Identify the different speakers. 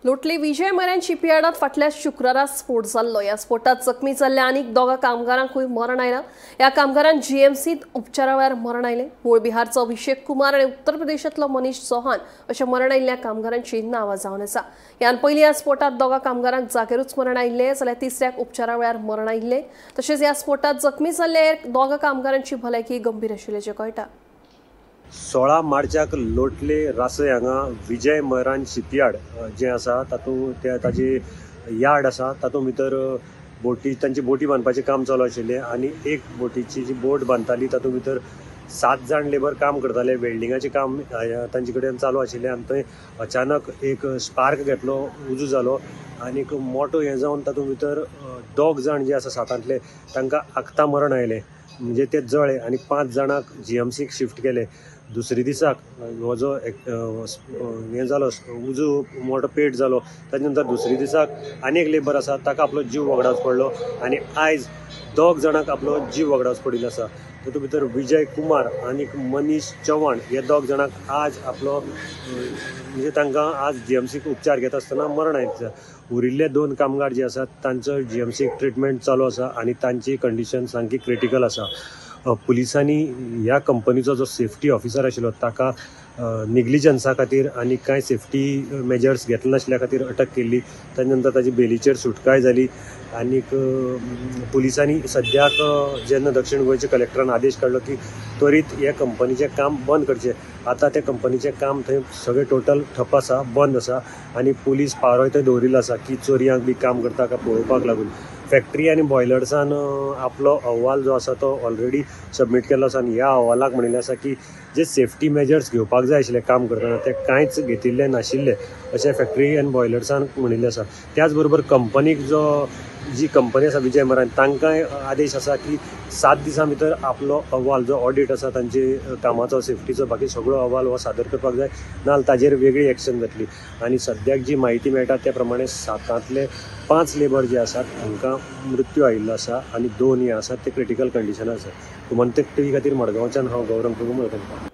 Speaker 1: लोटली विजय मऱ्यान शिपयार्डात फाटल्या शुक्रारा स्फोट जाल्लो। या स्फोटात जखमी जाल्ल्या आनीक दोगा कामगारांकूय मरण आयलां। या कामगारांक जीएमसीत उपचारा वेळार मरण आयलें। मूळ बिहारचो अभिषेक कुमार आनी उत्तर प्रदेशांतलो मनीष चौहान अशा मरण आयिल्ल्या कामगारांची नांवां जावन आसा। ह्यान पयलीं ह्या स्फोटात दोगा कामगारांक जागेरूच मरण आयिल्लें, जाल्यार तिसऱ्याक उपचारा वेळार मरण आयिल्लें। तशेंच ह्या स्फोटात जखमी जाल्ल्या दोगा कामगारांची भलायकी गंभीर आशिल्ल्याचें कळटा।
Speaker 2: 16 मार्चाक लोटले रासय हांगा विजय मरान शिपयार्ड जे आसा ताची यार्ड आसा, तातूंत भितर तांची बोटी बांदपाचें काम चालू आशिल्लें आनी एक बोटीची जी बोट बांदताली तातूंत भितर 7 जाण लेबर काम करताले। वेल्डिंगाचें काम तांचे कडेन चालू आशिल्लें आनी थंय अचानक एक स्पार्क घेतलो, उजो जालो आनी मोठो हें जावन तातूंत भितर 2 जाण जे आसा 7 तांकां आखता मरण आयलें, म्हणजे ते जळे आनी 5 जाणांक जीएमसीक शिफ्ट केले। दुसरे दिसाक हो जो हें जालो उजो मोठो पेट जालो, ताचे नंतर दुसरे दिसाक आनी एक लेबर आसा ताका आपलो जीव वगडावचो पडलो आनी आयज 2 जाणांक आपलो जीव वगडावचो पडिल्लो आसा। तातूंत भितर विजय कुमार आनी मनीष चौहान हे 2 जाणांक आज आपलो म्हणजे तांकां आज जीएमसीक उपचार घेता आसतना मरण आयिल्लें। उरिल्ले 2 कामगार जे आसात तांचो जीएमसीक ट्रिटमेंट चालू आसा आनी तांची कंडिशन सामकी क्रिटिकल आसा। पुलिसांनी ह्या कंपनीचो जो सेफ्टी ऑफिसर आशिल्लो ताका निग्लिजन्सा खातीर आनी कांय सेफ्टी मेजर्स घेतले नाशिल्ल्या खातीर अटक केल्ली। ताचे नंतर ताची बेलीचेर सुटकाय जाली आनीक पुलिसांनी सद्याक जेन्ना दक्षिण गोंयच्या कलेक्टरान आदेश काडलो की त्वरीत ह्या कंपनीचें काम बंद करचें। आतां त्या कंपनीचें काम थंय सगळें टोटल ठप्प आसा, बंद आसा आनी पुलीस पारोय थंय दवरिल्लो आसा की चोरयांक बी काम करता काय पळोवपाक लागून। फॅक्टरी आनी बॉयलर्सान आपलो अहवाल जो आसा तो ऑलरेडी सबमीट केल्लो आसा आनी ह्या अहवालाक म्हणिल्लें आसा की जे सेफ्टी मेजर्स घेवपाक जाय आशिल्ले काम करतना ते कांयच घेतिल्ले नाशिल्ले अशें फॅक्टरी आनी बॉयलर्सान म्हणिल्लें आसा। त्याच बरोबर कंपनीक जी कंपनी आसा विजय मरान तांकांय आदेश आसा की 7 दिसां भितर आपलो अहवाल जो ऑडिट आसा तांचे कामाचो सेफ्टीचो बाकी सगळो अहवाल हो सादर करपाक जाय, नाजाल्यार ताजेर वेगळी एक्शन जातली। आनी सद्याक जी म्हायती मेळटा त्या प्रमाणे 7 5 लेबर जे आसात तांकां मृत्यू आयिल्लो आसा आनी 2 हे आसात ते क्रिटिकल कंडिशनान आसात। गोमंतक टीव्ही खातीर मडगांवच्यान हांव गौरव प्रभू उलयतां।